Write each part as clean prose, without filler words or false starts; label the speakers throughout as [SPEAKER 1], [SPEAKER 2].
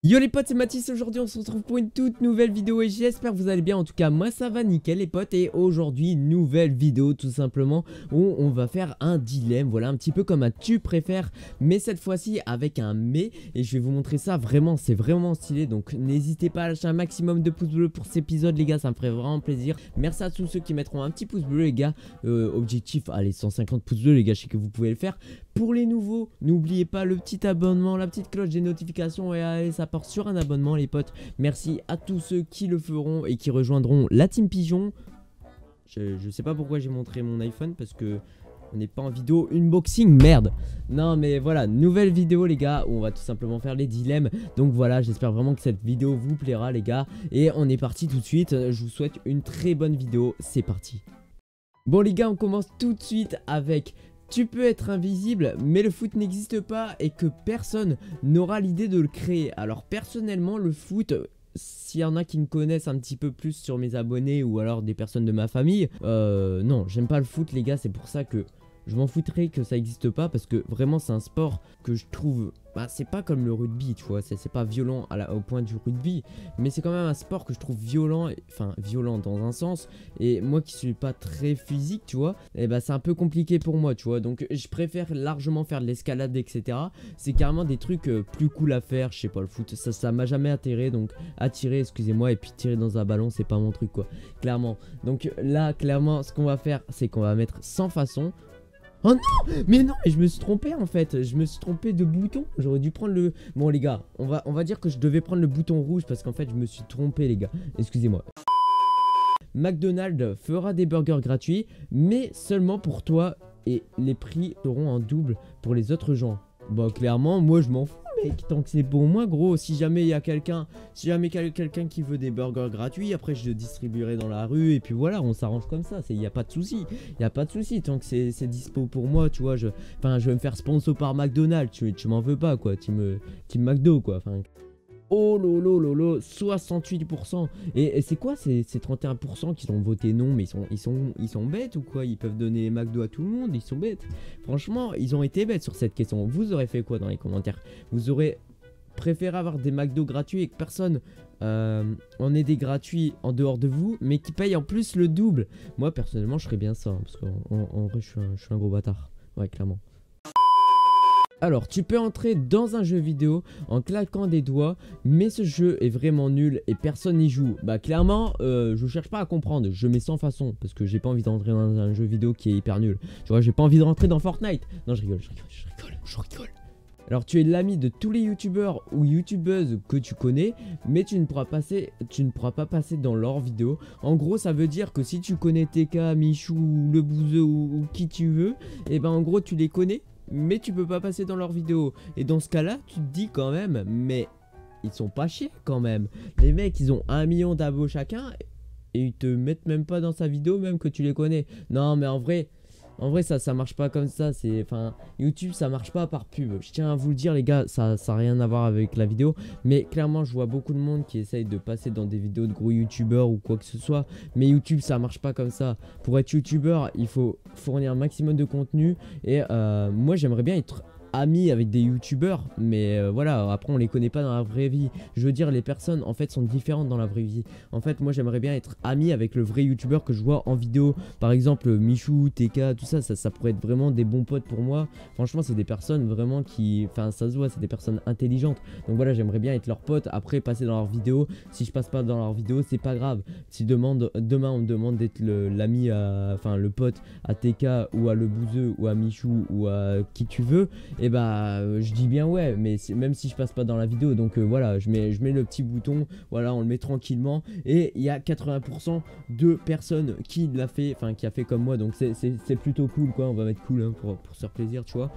[SPEAKER 1] Yo les potes, c'est Mathis. Aujourd'hui on se retrouve pour une toute nouvelle vidéo et j'espère que vous allez bien. En tout cas moi ça va nickel les potes. Et aujourd'hui nouvelle vidéo tout simplement où on va faire un dilemme. Voilà, un petit peu comme un tu préfères, mais cette fois-ci avec un mais. Et je vais vous montrer ça, vraiment c'est vraiment stylé. Donc n'hésitez pas à lâcher un maximum de pouces bleus pour cet épisode les gars, ça me ferait vraiment plaisir. Merci à tous ceux qui mettront un petit pouce bleu les gars. Objectif, allez 150 pouces bleus les gars, je sais que vous pouvez le faire. Pour les nouveaux, n'oubliez pas le petit abonnement, la petite cloche des notifications et allez, ça part sur un abonnement les potes. Merci à tous ceux qui le feront et qui rejoindront la team pigeon. Je sais pas pourquoi j'ai montré mon iPhone parce que on n'est pas en vidéo unboxing, merde. Non mais voilà, nouvelle vidéo les gars où on va tout simplement faire les dilemmes. Donc voilà, j'espère vraiment que cette vidéo vous plaira les gars. Et on est parti tout de suite, je vous souhaite une très bonne vidéo, c'est parti. Bon les gars, on commence tout de suite avec... Tu peux être invisible mais le foot n'existe pas et que personne n'aura l'idée de le créer. Alors personnellement le foot, s'il y en a qui me connaissent un petit peu plus sur mes abonnés ou alors des personnes de ma famille, non j'aime pas le foot les gars, c'est pour ça que je m'en foutrais que ça existe pas. Parce que vraiment c'est un sport que je trouve, bah, c'est pas comme le rugby tu vois, c'est pas violent au point du rugby, mais c'est quand même un sport que je trouve violent, enfin violent dans un sens. Et moi qui suis pas très physique tu vois, et bah c'est un peu compliqué pour moi tu vois. Donc je préfère largement faire de l'escalade etc. C'est carrément des trucs plus cool à faire. Je sais pas, le foot ça m'a jamais attiré excusez-moi. Et puis tirer dans un ballon c'est pas mon truc quoi, clairement. Donc là clairement ce qu'on va faire c'est qu'on va mettre sans façon. Oh non, mais non, je me suis trompé en fait, je me suis trompé de bouton. J'aurais dû prendre le... Bon les gars, on va dire que je devais prendre le bouton rouge parce qu'en fait je me suis trompé les gars, excusez-moi. McDonald's fera des burgers gratuits, mais seulement pour toi et les prix seront en double pour les autres gens. Bah clairement, moi je m'en fous mec, tant que c'est pour moi gros. Si jamais il y a quelqu'un qui veut des burgers gratuits, après je le distribuerai dans la rue et puis voilà, on s'arrange comme ça, il n'y a pas de souci. Il n'y a pas de souci tant que c'est dispo pour moi, tu vois. Je vais me faire sponsor par McDonald's, tu m'en veux pas quoi, team McDo quoi, enfin... Oh lolo, 68%. Et c'est quoi ces 31% qui ont voté non? Mais ils sont bêtes ou quoi? Ils peuvent donner McDo à tout le monde, ils sont bêtes. Franchement, ils ont été bêtes sur cette question. Vous aurez fait quoi dans les commentaires? Vous aurez préféré avoir des McDo gratuits et que personne en ait des gratuits en dehors de vous, mais qui payent en plus le double? Moi personnellement je ferais bien ça, hein, parce qu'en vrai je suis un gros bâtard. Ouais clairement. Alors, tu peux entrer dans un jeu vidéo en claquant des doigts, mais ce jeu est vraiment nul et personne n'y joue. Bah clairement, je cherche pas à comprendre, je mets sans façon, parce que j'ai pas envie d'entrer dans un jeu vidéo qui est hyper nul. Tu vois, j'ai pas envie de rentrer dans Fortnite. Non, je rigole. Alors tu es l'ami de tous les youtubeurs ou youtubeuses que tu connais, mais tu ne pourras pas passer dans leurs vidéos. En gros ça veut dire que si tu connais TK, Michou, Le Bouzeux ou qui tu veux, et ben en gros tu les connais, mais tu peux pas passer dans leurs vidéos. Et dans ce cas là tu te dis quand même, mais ils sont pas chiés quand même. Les mecs ils ont 1 million d'abos chacun et ils te mettent même pas dans sa vidéo même que tu les connais. Non mais en vrai ça marche pas comme ça. Enfin YouTube ça marche pas par pub. Je tiens à vous le dire les gars, ça a rien à voir avec la vidéo. Mais clairement je vois beaucoup de monde qui essaye de passer dans des vidéos de gros youtubeurs ou quoi que ce soit. Mais YouTube ça marche pas comme ça. Pour être youtubeur il faut fournir un maximum de contenu. Et moi j'aimerais bien être amis avec des youtubeurs, mais voilà, après on les connaît pas dans la vraie vie. Je veux dire, les personnes en fait sont différentes dans la vraie vie. En fait moi j'aimerais bien être ami avec le vrai youtubeur que je vois en vidéo. Par exemple Michou, TK, tout ça, ça pourrait être vraiment des bons potes pour moi. Franchement c'est des personnes vraiment qui, enfin ça se voit, c'est des personnes intelligentes. Donc voilà, j'aimerais bien être leur pote, après passer dans leur vidéo. Si je passe pas dans leur vidéo c'est pas grave. Si demain on me demande d'être l'ami, enfin le pote à TK ou à Le Bouzeux ou à Michou ou à qui tu veux, et bah je dis bien ouais, mais même si je passe pas dans la vidéo. Donc voilà, je mets le petit bouton, voilà, on le met tranquillement. Et il y a 80% de personnes qui l'a fait, enfin qui a fait comme moi. Donc c'est plutôt cool quoi, on va mettre cool hein, pour se faire plaisir tu vois.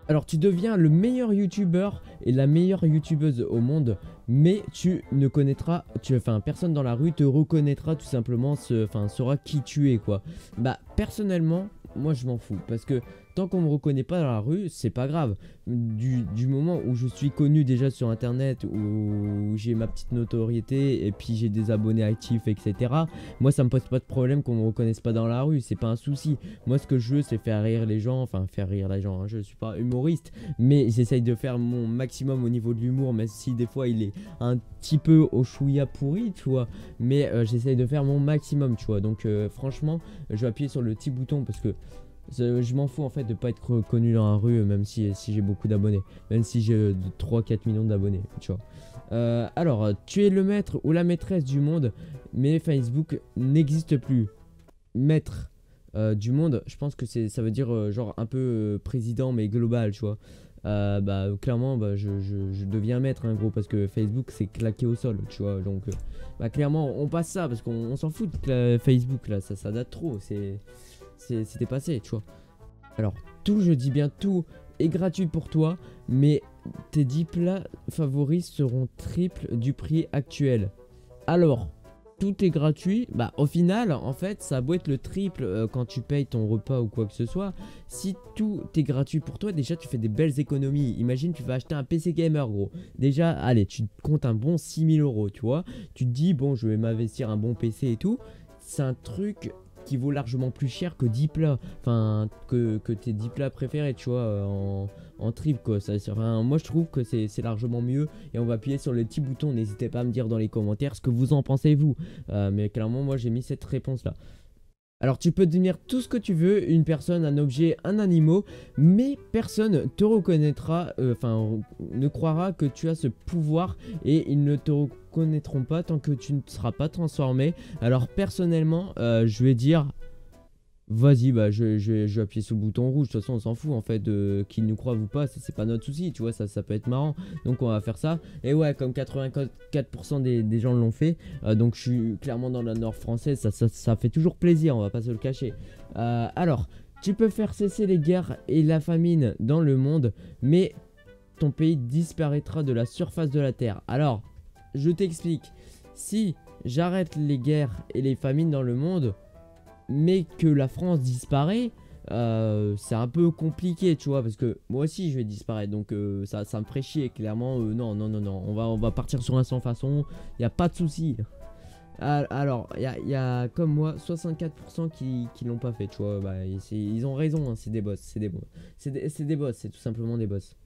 [SPEAKER 1] Alors tu deviens le meilleur youtubeur et la meilleure youtubeuse au monde, mais tu ne connaîtras, enfin personne dans la rue te reconnaîtra tout simplement, saura qui tu es quoi. Bah personnellement moi je m'en fous, parce que Tant qu'on me reconnaît pas dans la rue, c'est pas grave. Du moment où je suis connu déjà sur internet, où j'ai ma petite notoriété et puis j'ai des abonnés actifs, etc. Moi ça me pose pas de problème qu'on me reconnaisse pas dans la rue, c'est pas un souci. Moi ce que je veux c'est faire rire les gens, enfin faire rire les gens, hein. Je suis pas humoriste, mais j'essaye de faire mon maximum au niveau de l'humour, même si des fois il est un petit peu au chouïa pourri, tu vois. Mais j'essaye de faire mon maximum, tu vois. Donc franchement, je vais appuyer sur le petit bouton parce que je m'en fous en fait de pas être connu dans la rue, même si j'ai beaucoup d'abonnés, même si j'ai 3-4 millions d'abonnés, tu vois. Alors, tu es le maître ou la maîtresse du monde, mais Facebook n'existe plus. Maître du monde, je pense que ça veut dire genre un peu président, mais global, tu vois. Bah clairement, bah, je deviens maître, hein, gros, parce que Facebook c'est claqué au sol, tu vois. Donc, bah clairement, on passe ça parce qu'on s'en fout de Facebook là, ça date trop, c'était passé, tu vois. Alors, tout, je dis bien tout, est gratuit pour toi, mais tes 10 plats favoris seront triple du prix actuel. Alors, tout est gratuit, bah au final, en fait, ça a beau être le triple quand tu payes ton repas ou quoi que ce soit. Si tout est gratuit pour toi, déjà tu fais des belles économies. Imagine, tu vas acheter un PC gamer, gros. Déjà, allez, tu comptes un bon 6 000 €, tu vois. Tu te dis, bon, je vais m'investir un bon PC et tout. C'est un truc qui vaut largement plus cher que 10 plats, enfin que tes 10 plats préférés, tu vois, en trip quoi. Enfin, moi je trouve que c'est largement mieux et on va appuyer sur le petit bouton. N'hésitez pas à me dire dans les commentaires ce que vous en pensez vous, mais clairement moi j'ai mis cette réponse là. Alors tu peux devenir tout ce que tu veux, une personne, un objet, un animal, mais personne te reconnaîtra, enfin ne croira que tu as ce pouvoir et ils ne te reconnaîtront pas tant que tu ne seras pas transformé. Alors personnellement, je vais dire, vas-y, bah je vais appuyer sur le bouton rouge. De toute façon on s'en fout en fait de qu'ils nous croient ou pas, c'est pas notre souci, tu vois, ça peut être marrant. Donc on va faire ça. Et ouais, comme 84% des gens l'ont fait, donc je suis clairement dans la nord française, ça fait toujours plaisir, on va pas se le cacher. Alors, tu peux faire cesser les guerres et la famine dans le monde, mais ton pays disparaîtra de la surface de la terre. Alors, je t'explique. Si j'arrête les guerres et les famines dans le monde, mais que la France disparaît, c'est un peu compliqué, tu vois, parce que moi aussi je vais disparaître, donc ça me ferait chier, clairement. Non, non, non, non, on va partir sur un sans façon, il n'y a pas de souci. Alors, il y a comme moi 64% qui l'ont pas fait, tu vois, bah, ils ont raison, hein, c'est des boss, c'est des boss, c'est tout simplement des boss.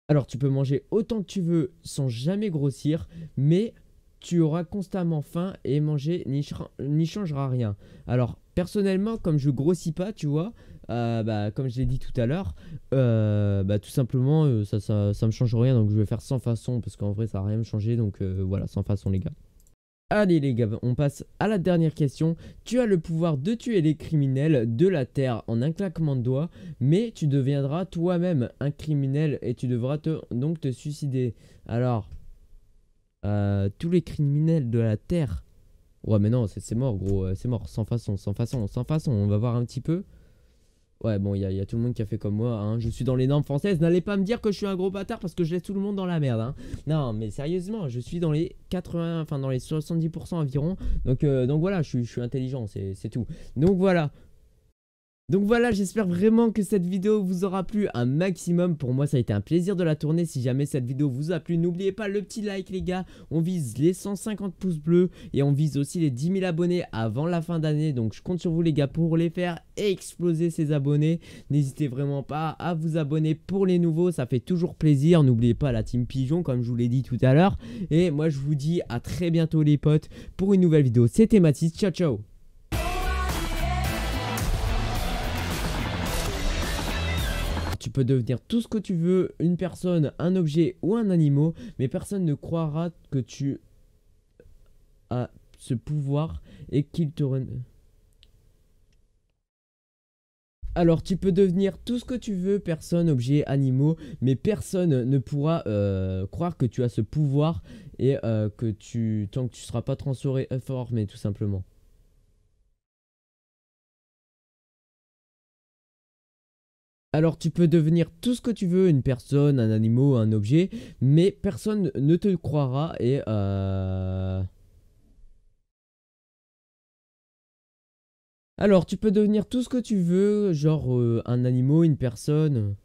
[SPEAKER 1] Alors, tu peux manger autant que tu veux sans jamais grossir, mais tu auras constamment faim et manger n'y changera rien. Alors, personnellement, comme je grossis pas, tu vois, bah, comme je l'ai dit tout à l'heure, bah, tout simplement, ça me change rien. Donc, je vais faire sans façon parce qu'en vrai, ça va rien me changer. Donc, voilà, sans façon, les gars. Allez les gars, on passe à la dernière question. Tu as le pouvoir de tuer les criminels de la Terre en un claquement de doigts, mais tu deviendras toi-même un criminel et tu devras donc te suicider. Alors, tous les criminels de la Terre. Ouais mais non, c'est mort gros, c'est mort, sans façon, sans façon, sans façon. On va voir un petit peu. Ouais bon, il y a tout le monde qui a fait comme moi, hein. Je suis dans les normes françaises. N'allez pas me dire que je suis un gros bâtard parce que je laisse tout le monde dans la merde, hein. Non mais sérieusement, je suis dans les 80, enfin dans les 70% environ. Donc voilà, je suis intelligent, c'est tout. Donc voilà, j'espère vraiment que cette vidéo vous aura plu un maximum. Pour moi, ça a été un plaisir de la tourner. Si jamais cette vidéo vous a plu, n'oubliez pas le petit like, les gars. On vise les 150 pouces bleus et on vise aussi les 10 000 abonnés avant la fin d'année. Donc je compte sur vous, les gars, pour les faire exploser ces abonnés. N'hésitez vraiment pas à vous abonner pour les nouveaux. Ça fait toujours plaisir. N'oubliez pas la team Pigeon, comme je vous l'ai dit tout à l'heure. Et moi, je vous dis à très bientôt, les potes, pour une nouvelle vidéo. C'était Mathis. Ciao, ciao. Tu peux devenir tout ce que tu veux, une personne, un objet ou un animal, mais personne ne croira que tu as ce pouvoir et qu'il te... Alors tu peux devenir tout ce que tu veux, personne, objet, animaux, mais personne ne pourra croire que tu as ce pouvoir et tant que tu seras pas transformé tout simplement. Alors tu peux devenir tout ce que tu veux, une personne, un animal, un objet, mais personne ne te croira et Alors, tu peux devenir tout ce que tu veux, genre un animal, une personne.